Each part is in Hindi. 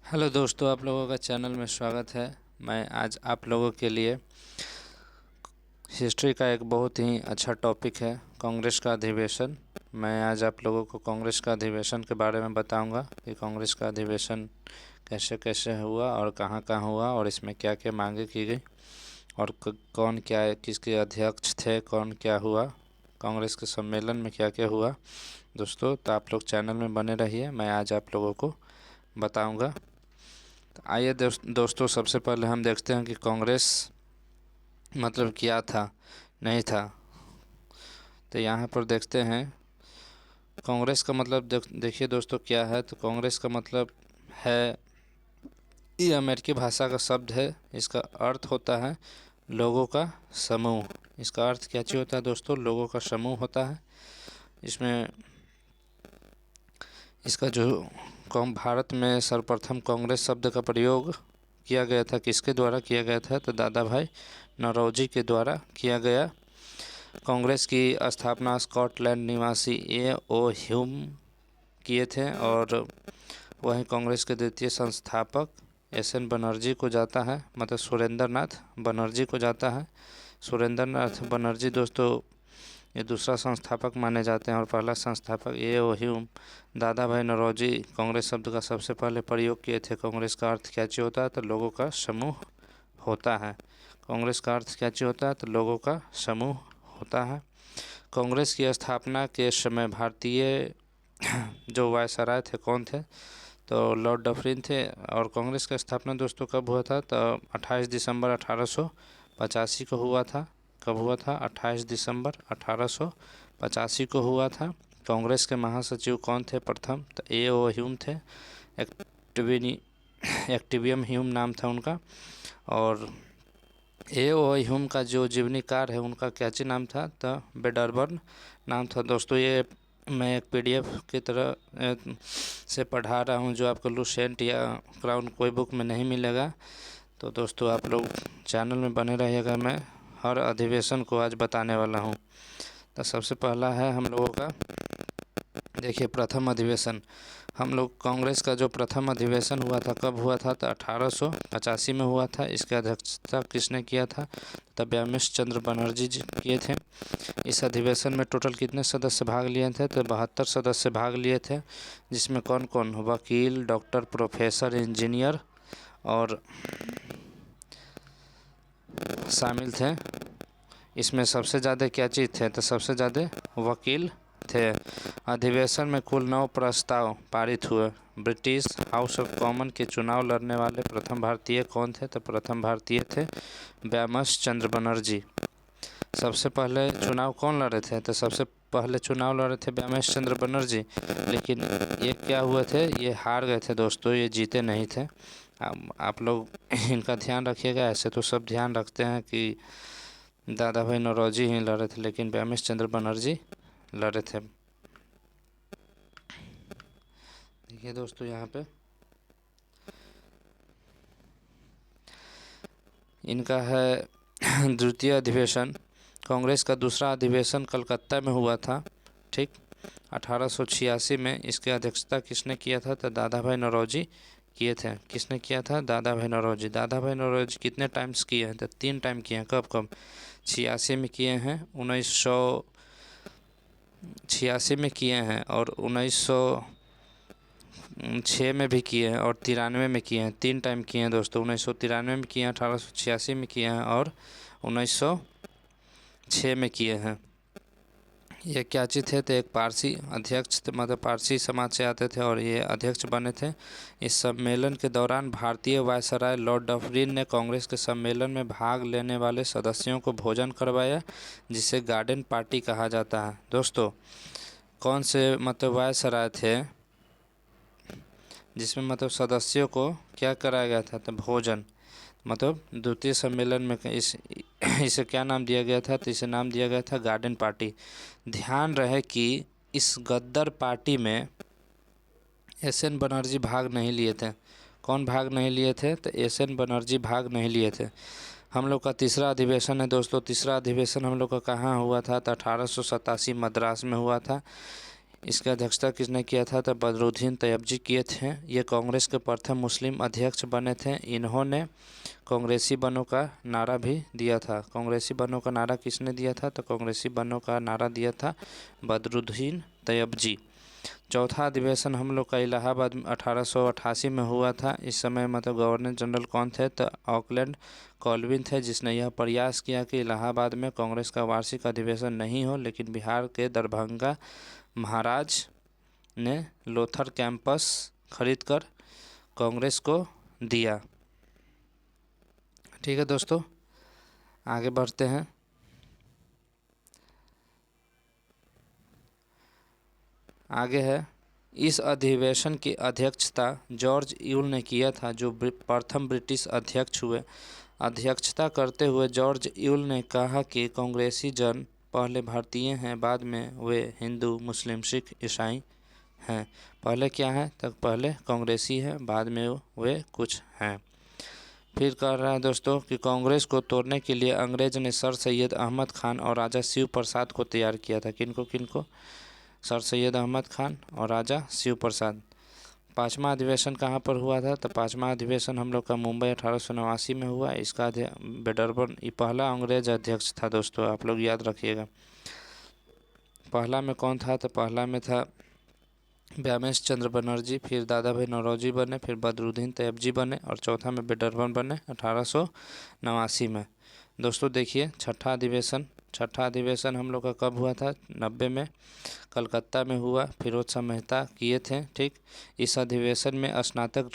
हेलो दोस्तों, आप लोगों का चैनल में स्वागत है। मैं आज आप लोगों के लिए हिस्ट्री का एक बहुत ही अच्छा टॉपिक है, कांग्रेस का अधिवेशन। मैं आज आप लोगों को कांग्रेस का अधिवेशन के बारे में बताऊंगा कि कांग्रेस का अधिवेशन कैसे कैसे हुआ और कहाँ कहाँ हुआ और इसमें क्या क्या मांगे की गई और कौन क्या किसके अध्यक्ष थे, कौन क्या हुआ, कांग्रेस के सम्मेलन में क्या क्या हुआ। दोस्तों, तो आप लोग चैनल में बने रहिए, मैं आज आप लोगों को बताऊंगा। तो आइए दोस्तों, सबसे पहले हम देखते हैं कि कांग्रेस मतलब क्या था, नहीं था। तो यहाँ पर देखते हैं कांग्रेस का मतलब देखिए दोस्तों क्या है। तो कांग्रेस का मतलब है, ये अमेरिकी भाषा का शब्द है। इसका अर्थ होता है लोगों का समूह। इसका अर्थ क्या चीज़ होता है दोस्तों? लोगों का समूह होता है। इसमें इसका जो भारत में सर्वप्रथम कांग्रेस शब्द का प्रयोग किया गया था, किसके द्वारा किया गया था? तो दादा भाई नौरोजी के द्वारा किया गया। कांग्रेस की स्थापना स्कॉटलैंड निवासी ए ह्यूम किए थे और वहीं कांग्रेस के द्वितीय संस्थापक एन बनर्जी को जाता है, मतलब सुरेंद्र नाथ बनर्जी को जाता है। सुरेंद्र नाथ बनर्जी दोस्तों ये दूसरा संस्थापक माने जाते हैं और पहला संस्थापक ह्यूम। दादा भाई नौरोजी कांग्रेस शब्द का सबसे पहले प्रयोग किए थे। कांग्रेस का अर्थ क्या चीज़ होता है? तो लोगों का समूह होता है। कांग्रेस का अर्थ क्या चीज़ होता है? तो लोगों का समूह होता है। कांग्रेस की स्थापना के समय भारतीय जो वायसराय थे कौन थे? तो लॉर्ड डफरिन थे। और कांग्रेस का स्थापना दोस्तों कब हुआ था? तो 28 दिसंबर 1885 को हुआ था। कब हुआ था? 28 दिसंबर 1885 को हुआ था। कांग्रेस के महासचिव कौन थे प्रथम? तो ह्यूम थे। एक्टिविनी एक्टिवियम ह्यूम नाम था उनका। और ह्यूम का जो जीवनीकार है उनका क्या ची नाम था? तो बेडरबर्न नाम था। दोस्तों, ये मैं एक पीडीएफ की तरह से पढ़ा रहा हूँ, जो आपको लुसेंट या क्राउन कोई बुक में नहीं मिलेगा। तो दोस्तों, आप लोग चैनल में बने रहिएगा, मैं हर अधिवेशन को आज बताने वाला हूँ। तो सबसे पहला है हम लोगों का, देखिए, प्रथम अधिवेशन। हम लोग कांग्रेस का जो प्रथम अधिवेशन हुआ था कब हुआ था? तो 1885 में हुआ था। इसकी अध्यक्षता किसने किया था? तब व्यामेश चंद्र बनर्जी जी किए थे। इस अधिवेशन में टोटल कितने सदस्य भाग लिए थे? तो 72 सदस्य भाग लिए थे, जिसमें कौन कौन? वकील, डॉक्टर, प्रोफेसर, इंजीनियर और शामिल थे। इसमें सबसे ज़्यादा क्या चीज़ थे? तो सबसे ज़्यादा वकील थे। अधिवेशन में कुल 9 प्रस्ताव पारित हुए। ब्रिटिश हाउस ऑफ कॉमन के चुनाव लड़ने वाले प्रथम भारतीय कौन थे? तो प्रथम भारतीय थे व्यामेश चंद्र बनर्जी। सबसे पहले चुनाव कौन लड़े थे? तो सबसे पहले चुनाव लड़े थे व्यामेश चंद्र बनर्जी। लेकिन ये क्या हुए थे? ये हार गए थे दोस्तों, ये जीते नहीं थे। आप लोग इनका ध्यान रखिएगा। ऐसे तो सब ध्यान रखते हैं कि दादा भाई नौरोजी ही लड़े थे, लेकिन व्यामेश चंद्र बनर्जी लड़े थे। देखिए दोस्तों, यहाँ पे इनका है द्वितीय अधिवेशन। कांग्रेस का दूसरा अधिवेशन कलकत्ता में हुआ था, ठीक, 1886 में। इसकी अध्यक्षता किसने किया था? तो दादा भाई नौरोजी किए थे। किसने किया था? दादा भाई नौरोजी। दादा भाई नौरोजी कितने टाइम्स किए हैं? तो 3 टाइम किए हैं। कब कब? 86 में किए हैं, 1986 में किए हैं और 1906 में भी किए हैं और 93 में किए हैं। 3 टाइम किए हैं दोस्तों। 1993 में किए हैं, 1886 में किए हैं और 1906 में किए हैं। ये क्या चीज़ थे? तो एक पारसी अध्यक्ष थे, मतलब पारसी समाज से आते थे और ये अध्यक्ष बने थे। इस सम्मेलन के दौरान भारतीय वायसराय लॉर्ड डफरिन ने कांग्रेस के सम्मेलन में भाग लेने वाले सदस्यों को भोजन करवाया, जिसे गार्डन पार्टी कहा जाता है। दोस्तों, कौन से मतलब वायसराय थे जिसमें मतलब सदस्यों को क्या कराया गया था? तो भोजन। मतलब द्वितीय सम्मेलन में इसे क्या नाम दिया गया था? तो इसे नाम दिया गया था गार्डन पार्टी। ध्यान रहे कि इस गद्दार पार्टी में एन बनर्जी भाग नहीं लिए थे। कौन भाग नहीं लिए थे? तो एन बनर्जी भाग नहीं लिए थे। हम लोग का तीसरा अधिवेशन है दोस्तों। तीसरा अधिवेशन हम लोग का कहाँ हुआ था? तो 1887 मद्रास में हुआ था। इसकी अध्यक्षता किसने किया था? तो बदरुद्दीन तैयबजी किए थे। ये कांग्रेस के प्रथम मुस्लिम अध्यक्ष बने थे। इन्होंने कांग्रेसी बनों का नारा भी दिया था। कांग्रेसी बनों का नारा किसने दिया था? तो कांग्रेसी बनों का नारा दिया था बदरुद्दीन तैयबजी। चौथा अधिवेशन हम लोग का इलाहाबाद में 1888 में हुआ था। इस समय मतलब गवर्नर जनरल कौन थे? तो ऑकलैंड कॉल्विन थे, जिसने यह प्रयास किया कि इलाहाबाद में कांग्रेस का वार्षिक अधिवेशन नहीं हो, लेकिन बिहार के दरभंगा महाराज ने लोथर कैंपस खरीदकर कांग्रेस को दिया। ठीक है दोस्तों, आगे बढ़ते हैं। आगे है, इस अधिवेशन की अध्यक्षता जॉर्ज यूल ने किया था, जो प्रथम ब्रिटिश अध्यक्ष हुए। अध्यक्षता करते हुए जॉर्ज यूल ने कहा कि कांग्रेसी जन पहले भारतीय हैं, बाद में वे हिंदू, मुस्लिम, सिख, ईसाई हैं। पहले क्या है? तक पहले कांग्रेसी है, बाद में वे कुछ हैं। फिर कह रहा है दोस्तों कि कांग्रेस को तोड़ने के लिए अंग्रेज ने सर सैयद अहमद खान और राजा शिव प्रसाद को तैयार किया था। किनको? सर सैयद अहमद खान और राजा शिव प्रसाद। पाँचवा अधिवेशन कहाँ पर हुआ था? तो पाँचवा अधिवेशन हम लोग का मुंबई 1889 में हुआ। इसका बेडरबर्न ये पहला अंग्रेज अध्यक्ष था दोस्तों, आप लोग याद रखिएगा। पहला में कौन था? तो पहला में था व्यामेश चंद्र बनर्जी, फिर दादा भाई नौरोजी बने, फिर बदरुद्दीन तैयबजी बने, और चौथा में बेडरबर्न बने 1889 में। दोस्तों देखिए, छठा अधिवेशन हम लोग का कब हुआ था? 90 में कलकत्ता में हुआ। फिरोज शाह मेहता किए थे। ठीक, इस अधिवेशन में स्नातक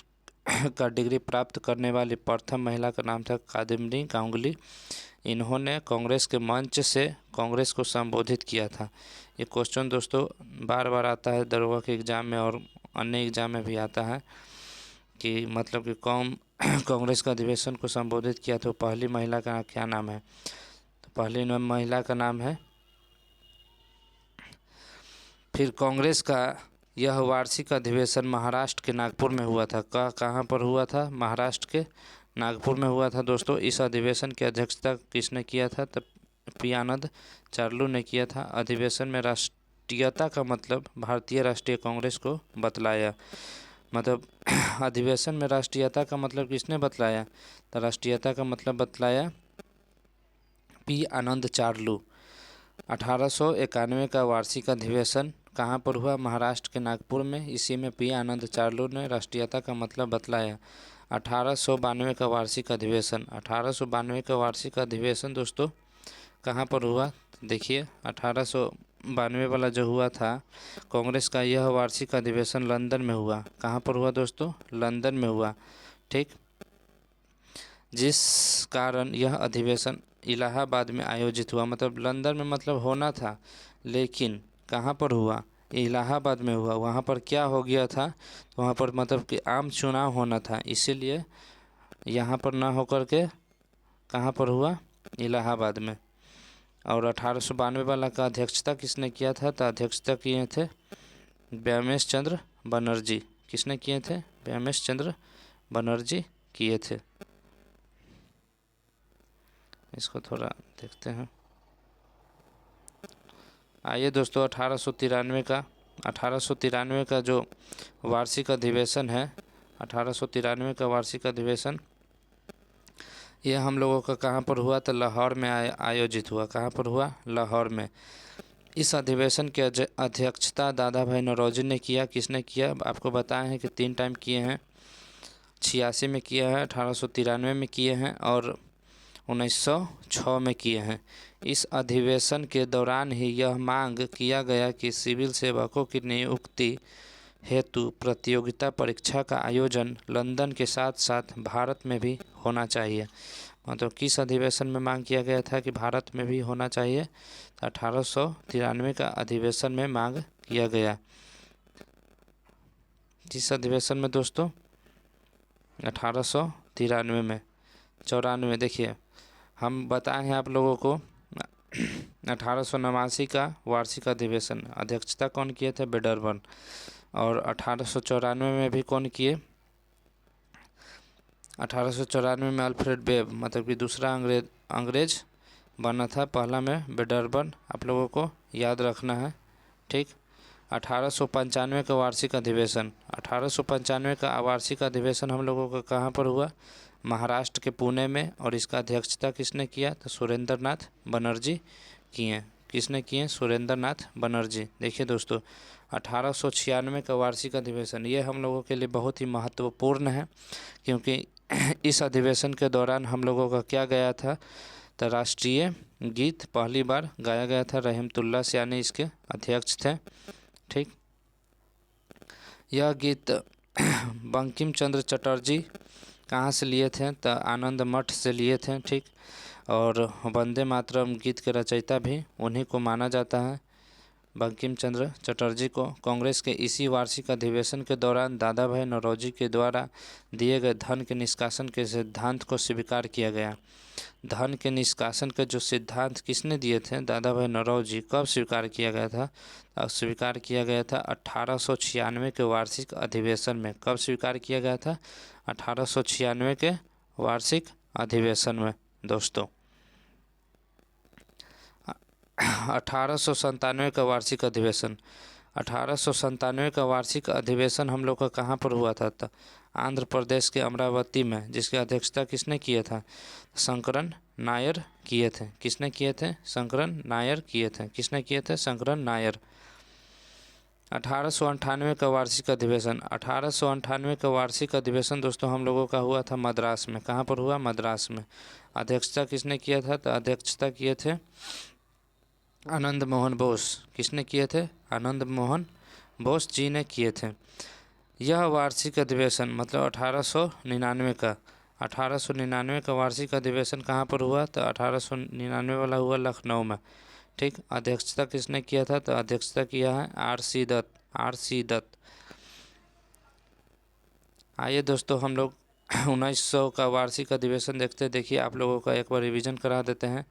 का डिग्री प्राप्त करने वाली प्रथम महिला का नाम था कादम्बिनी गांगुली। इन्होंने कांग्रेस के मंच से कांग्रेस को संबोधित किया था। ये क्वेश्चन दोस्तों बार बार आता है दरोगा के एग्ज़ाम में और अन्य एग्ज़ाम में भी आता है कि मतलब कि कौन कांग्रेस का अधिवेशन को संबोधित किया, तो पहली महिला का क्या नाम है? तो पहली महिला का नाम है। फिर कांग्रेस का यह वार्षिक अधिवेशन महाराष्ट्र के नागपुर में हुआ था। कहाँ पर हुआ था? महाराष्ट्र के नागपुर में हुआ था दोस्तों। इस अधिवेशन की अध्यक्षता किसने किया था? तो पी आनंद चार्लू ने किया था। अधिवेशन में राष्ट्रीयता का मतलब भारतीय राष्ट्रीय कांग्रेस को बतलाया। मतलब अधिवेशन में राष्ट्रीयता का मतलब किसने बतलाया? तो राष्ट्रीयता का मतलब बतलाया पी आनंद चार्लू। 1891 का वार्षिक अधिवेशन कहाँ पर हुआ? महाराष्ट्र के नागपुर में। इसी में पी आनंद चार्लू ने राष्ट्रीयता का मतलब बतलाया। 1892 का वार्षिक अधिवेशन 1892 का वार्षिक अधिवेशन दोस्तों कहाँ पर हुआ? देखिए, 1892 वाला जो हुआ था कांग्रेस का, यह वार्षिक अधिवेशन लंदन में हुआ। कहाँ पर हुआ दोस्तों? लंदन में हुआ। ठीक, जिस कारण यह अधिवेशन इलाहाबाद में आयोजित हुआ। मतलब लंदन में मतलब होना था, लेकिन कहाँ पर हुआ? इलाहाबाद में हुआ। वहाँ पर क्या हो गया था? तो वहाँ पर मतलब कि आम चुनाव होना था, इसीलिए यहाँ पर ना होकर के कहाँ पर हुआ? इलाहाबाद में। और 1892 वाला का अध्यक्षता किसने किया था? तो अध्यक्षता किए थे व्यामेश चंद्र बनर्जी। किसने किए थे? व्यामेश चंद्र बनर्जी किए थे। इसको थोड़ा देखते हैं। आइए दोस्तों, 1893 का जो वार्षिक अधिवेशन है, 1893 का वार्षिक अधिवेशन ये हम लोगों का कहाँ पर हुआ? तो लाहौर में आयोजित हुआ। कहाँ पर हुआ? लाहौर में। इस अधिवेशन की अध्यक्षता दादा भाई नौरोजी ने किया। किसने किया? आपको बताए हैं कि 3 टाइम किए हैं। 86 में किया है, 1893 में किए हैं और 1906 में किए हैं। इस अधिवेशन के दौरान ही यह मांग किया गया कि सिविल सेवकों की नियुक्ति हेतु प्रतियोगिता परीक्षा का आयोजन लंदन के साथ साथ भारत में भी होना चाहिए। मतलब किस अधिवेशन में मांग किया गया था कि भारत में भी होना चाहिए? 1893 का अधिवेशन में मांग किया गया। जिस अधिवेशन में दोस्तों? 1893 में। 94 देखिए, हम बताए हैं आप लोगों को 1889 का वार्षिक अधिवेशन, अध्यक्षता कौन किए थे? बेडरबर्न। और 1894 में भी कौन किए? 1894 में अल्फ्रेड वेब, मतलब कि दूसरा अंग्रेज बना था। पहला में बेडरबर्न, आप लोगों को याद रखना है। ठीक, 1895 का वार्षिक अधिवेशन, 1895 का वार्षिक अधिवेशन हम लोगों का कहाँ पर हुआ? महाराष्ट्र के पुणे में। और इसका अध्यक्षता किसने किया? तो सुरेंद्र नाथ बनर्जी किए। किसने किए? सुरेंद्र नाथ बनर्जी। देखिए दोस्तों, 1896 का वार्षिक अधिवेशन, ये हम लोगों के लिए बहुत ही महत्वपूर्ण है, क्योंकि इस अधिवेशन के दौरान हम लोगों का क्या गया था? तो राष्ट्रीय गीत पहली बार गाया गया था। रहमतुल्लाह यानी इसके अध्यक्ष थे। ठीक, यह गीत बंकिम चंद्र चटर्जी कहाँ से लिए थे? तो आनंद मठ से लिए थे। ठीक, और वंदे मातरम गीत के रचयिता भी उन्हीं को माना जाता है, बंकिम चंद्र चटर्जी को। कांग्रेस के इसी वार्षिक अधिवेशन के दौरान दादा भाई नौरोजी के द्वारा दिए गए धन के निष्कासन के सिद्धांत को स्वीकार किया गया। धन के निष्कासन के जो सिद्धांत किसने दिए थे? दादा भाई नौरोजी। कब स्वीकार किया गया था? अब स्वीकार किया गया था 1896 के वार्षिक अधिवेशन में। कब स्वीकार किया गया था? 1896 के वार्षिक अधिवेशन में दोस्तों। 1897 का वार्षिक अधिवेशन, 1897 का वार्षिक अधिवेशन हम लोग का कहाँ पर हुआ था? तो आंध्र प्रदेश के अमरावती में, जिसकी अध्यक्षता किसने किया था? शंकरन नायर किए थे। किसने किए थे? शंकरन नायर किए थे। किसने किए थे? शंकरन नायर। 1898 का वार्षिक अधिवेशन, 1898 का वार्षिक अधिवेशन दोस्तों हम लोगों का हुआ था मद्रास में। कहाँ पर हुआ? मद्रास में। अध्यक्षता किसने किया था? तो अध्यक्षता किए थे आनंद मोहन बोस। किसने किए थे? आनंद मोहन बोस जी ने किए थे। यह वार्षिक अधिवेशन मतलब 1899 का, 1899 का वार्षिक अधिवेशन कहाँ पर हुआ? तो 1899 वाला हुआ लखनऊ में। ठीक, अध्यक्षता किसने किया था? तो अध्यक्षता किया है आर.सी. दत्त। आर.सी. दत्त। आइए दोस्तों, हम लोग 1900 का वार्षिक अधिवेशन देखते। देखिए, आप लोगों का एक बार रिवीजन करा देते हैं।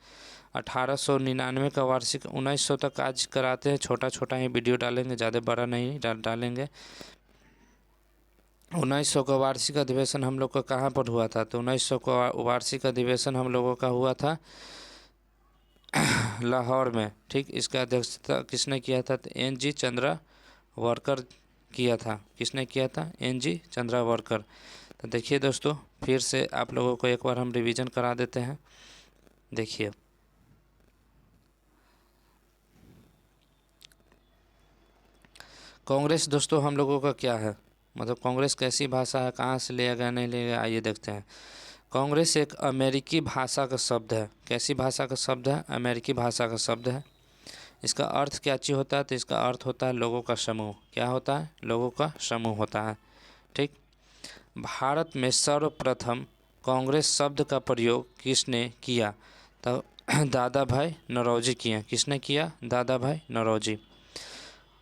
1899 का वार्षिक, 1900 तक आज कराते हैं, छोटा छोटा ही वीडियो डालेंगे, ज़्यादा बड़ा नहीं डालेंगे। 1900 का वार्षिक अधिवेशन हम लोग का कहाँ पर हुआ था? तो 1900 का वार्षिक अधिवेशन हम लोगों का हुआ था लाहौर में। ठीक, इसका अध्यक्षता किसने किया था? तो एन.जी. चंद्रावरकर किया था। किसने किया था? एन.जी. चंद्रावरकर। तो देखिए दोस्तों, फिर से आप लोगों को एक बार हम रिवीजन करा देते हैं। देखिए, कांग्रेस दोस्तों हम लोगों का क्या है, मतलब कांग्रेस कैसी भाषा है, कहाँ से लिया गया नहीं लिया गया, आइए देखते हैं। कांग्रेस एक अमेरिकी भाषा का शब्द है। कैसी भाषा का शब्द है? अमेरिकी भाषा का शब्द है। इसका अर्थ क्या चीज़ होता है? तो इसका अर्थ होता है लोगों का समूह। क्या होता है? लोगों का समूह होता है। ठीक, भारत में सर्वप्रथम कांग्रेस शब्द का प्रयोग किसने किया? तो दादा भाई नौरोजी किए। किसने किया? दादा भाई नौरोजी।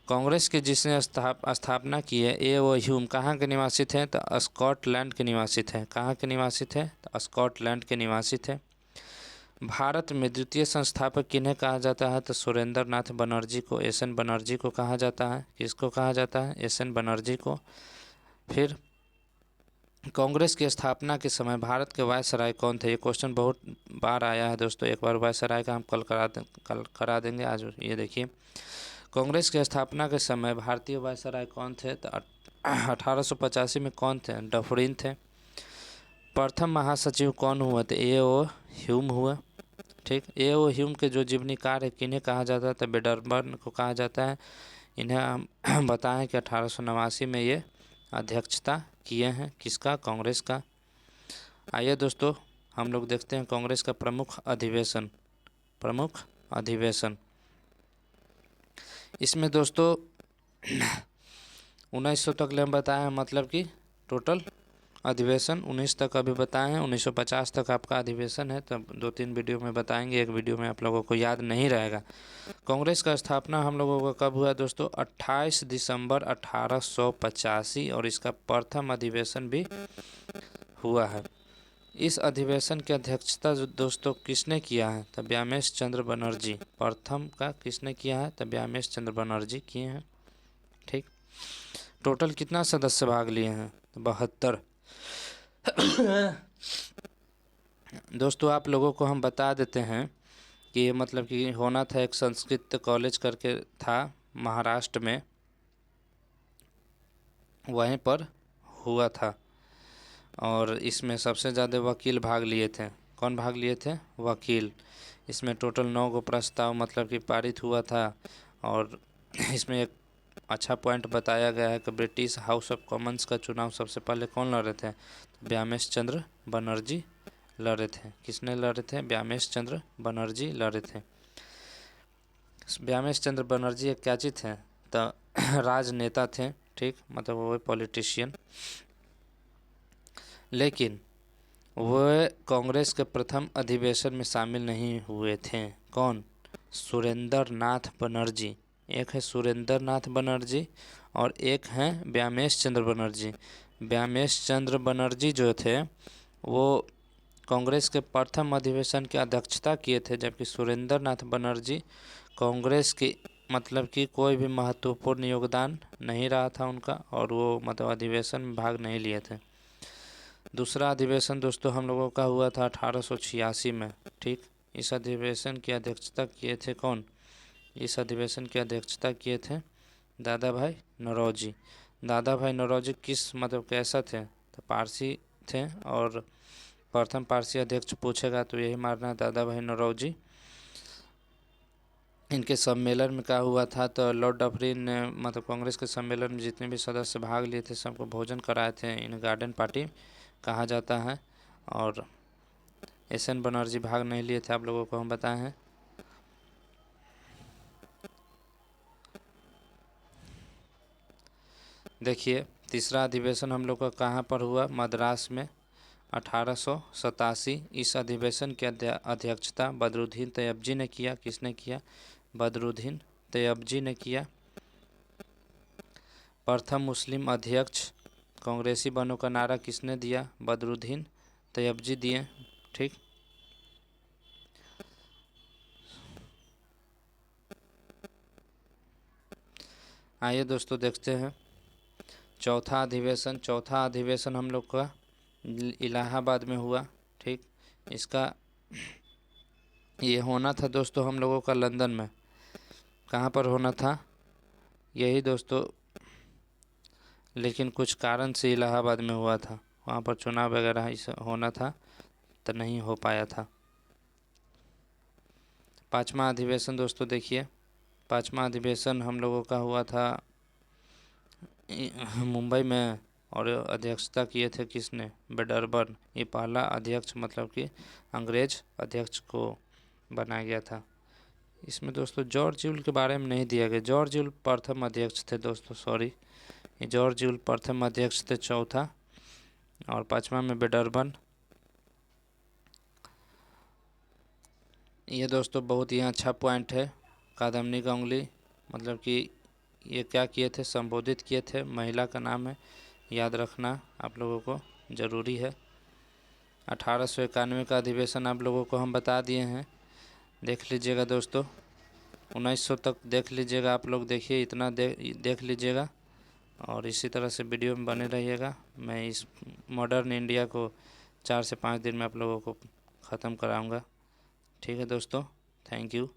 कांग्रेस के जिसने स्थापना की है, ए ओ ह्यूम कहाँ के निवासी थे? तो स्कॉटलैंड के निवासी थे। कहाँ के निवासी थे? तो स्कॉटलैंड के निवासी थे। भारत में द्वितीय संस्थापक किन्हें कहा जाता है? तो सुरेंद्र नाथ बनर्जी को, एस.एन. बनर्जी को कहा जाता है। किसको कहा जाता है? एस.एन. बनर्जी को। फिर कांग्रेस की स्थापना के समय भारत के वायसराय कौन थे? ये क्वेश्चन बहुत बार आया है दोस्तों। एक बार वायसराय का हम कल करा देंगे। आज ये देखिए, कांग्रेस की स्थापना के समय भारतीय वायसराय कौन थे? तो 1885 में कौन थे? डफरिन थे। प्रथम महासचिव कौन हुए थे? ए ओ ह्यूम हुए। ठीक, ए ओ ह्यूम के जो जीवनीकार है किन्हें कहा जाता है? तो वेडरबर्न को कहा जाता है। इन्हें हम बताएं कि 1889 में ये अध्यक्षता किए हैं। किसका? कांग्रेस का। आइए दोस्तों, हम लोग देखते हैं कांग्रेस का प्रमुख अधिवेशन। प्रमुख अधिवेशन, इसमें दोस्तों 1900 तक ले हम बताए हैं, मतलब कि टोटल अधिवेशन 19 तक अभी बताए हैं। 1950 तक आपका अधिवेशन है, तब 2-3 वीडियो में बताएंगे। एक वीडियो में आप लोगों को याद नहीं रहेगा। कांग्रेस का स्थापना हम लोगों का कब हुआ दोस्तों? 28 दिसंबर 1885, और इसका प्रथम अधिवेशन भी हुआ है। इस अधिवेशन की अध्यक्षता दोस्तों किसने किया है? तो व्यामेश चंद्र बनर्जी। प्रथम का किसने किया है? तो व्यामेश चंद्र बनर्जी किए हैं। ठीक, टोटल कितना सदस्य भाग लिए हैं? 72। दोस्तों आप लोगों को हम बता देते हैं कि मतलब कि होना था, एक संस्कृत कॉलेज करके था महाराष्ट्र में। वहीं पर हुआ था। और इसमें सबसे ज़्यादा वकील भाग लिए थे। कौन भाग लिए थे? वकील। इसमें टोटल 9 गो प्रस्ताव मतलब कि पारित हुआ था। और इसमें एक अच्छा पॉइंट बताया गया है कि ब्रिटिश हाउस ऑफ कॉमन्स का चुनाव सबसे पहले कौन लड़े थे? व्यामेश चंद्र बनर्जी लड़े थे। किसने लड़े थे? व्यामेश चंद्र बनर्जी लड़े थे। व्यामेश चंद्र बनर्जी एक क्या चीज़ थे? तो राजनेता थे, ठीक, मतलब वो पॉलिटिशियन। लेकिन वह कांग्रेस के प्रथम अधिवेशन में शामिल नहीं हुए थे। कौन? सुरेंद्र नाथ बनर्जी। एक है सुरेंद्र नाथ बनर्जी और एक है व्यामेश चंद्र बनर्जी। व्यामेश चंद्र बनर्जी जो थे वो कांग्रेस के प्रथम अधिवेशन की अध्यक्षता किए थे, जबकि सुरेंद्र नाथ बनर्जी कांग्रेस की मतलब कि कोई भी महत्वपूर्ण योगदान नहीं रहा था उनका, और वो मतलब अधिवेशन में भाग नहीं लिए थे। दूसरा अधिवेशन दोस्तों हम लोगों का हुआ था 1886 में, ठीक। इस अधिवेशन की अध्यक्षता किए थे कौन? इस अधिवेशन की अध्यक्षता किए थे दादा भाई नौरोजी। दादा भाई नौरोजी किस मतलब कैसा थे? तो पारसी थे, और प्रथम पारसी अध्यक्ष पूछेगा तो यही मारना दादा भाई नौरोजी। इनके सम्मेलन में क्या हुआ था? तो लॉर्ड डफरिन ने मतलब कांग्रेस के सम्मेलन में जितने भी सदस्य भाग लिए थे सबको भोजन कराए थे। इन गार्डन पार्टी कहा जाता है। और एस.एन. बनर्जी भाग नहीं लिए थे, आप लोगों को हम बताए हैं। देखिए तीसरा अधिवेशन हम लोग का कहाँ पर हुआ? मद्रास में 1887। इस अधिवेशन की अध्यक्षता बदरुद्दीन तैयबजी ने किया। किसने किया? बदरुद्दीन तैयबजी ने किया। प्रथम मुस्लिम अध्यक्ष कांग्रेसी बनो का नारा किसने दिया? बदरुद्दीन तैयबजी दिए, ठीक। आइए दोस्तों देखते हैं चौथा अधिवेशन। चौथा अधिवेशन हम लोग का इलाहाबाद में हुआ, ठीक। इसका ये होना था दोस्तों हम लोगों का लंदन में। कहाँ पर होना था? यही दोस्तों, लेकिन कुछ कारण से इलाहाबाद में हुआ था। वहाँ पर चुनाव वगैरह होना था तो नहीं हो पाया था। पांचवा अधिवेशन दोस्तों देखिए, पांचवा अधिवेशन हम लोगों का हुआ था मुंबई में, और अध्यक्षता किए थे किसने? बेडरबर्न। ये पहला अध्यक्ष मतलब कि अंग्रेज अध्यक्ष को बनाया गया था। इसमें दोस्तों जॉर्ज यूल के बारे में नहीं दिया गया। जॉर्ज यूल प्रथम अध्यक्ष थे दोस्तों, सॉरी, ये जॉर्ज यूल प्रथम अध्यक्ष थे चौथा। और पांचवा में बेडरबर्न। ये दोस्तों बहुत ही अच्छा पॉइंट है। कादम्बनी का उंगली मतलब कि ये क्या किए थे? संबोधित किए थे। महिला का नाम है, याद रखना आप लोगों को ज़रूरी है। 1891 का अधिवेशन आप लोगों को हम बता दिए हैं, देख लीजिएगा दोस्तों। 1900 तक देख लीजिएगा आप लोग, देखिए इतना देख लीजिएगा, और इसी तरह से वीडियो में बने रहिएगा। मैं इस मॉडर्न इंडिया को 4 से 5 दिन में आप लोगों को ख़त्म कराऊंगा, ठीक है दोस्तों। Thank you.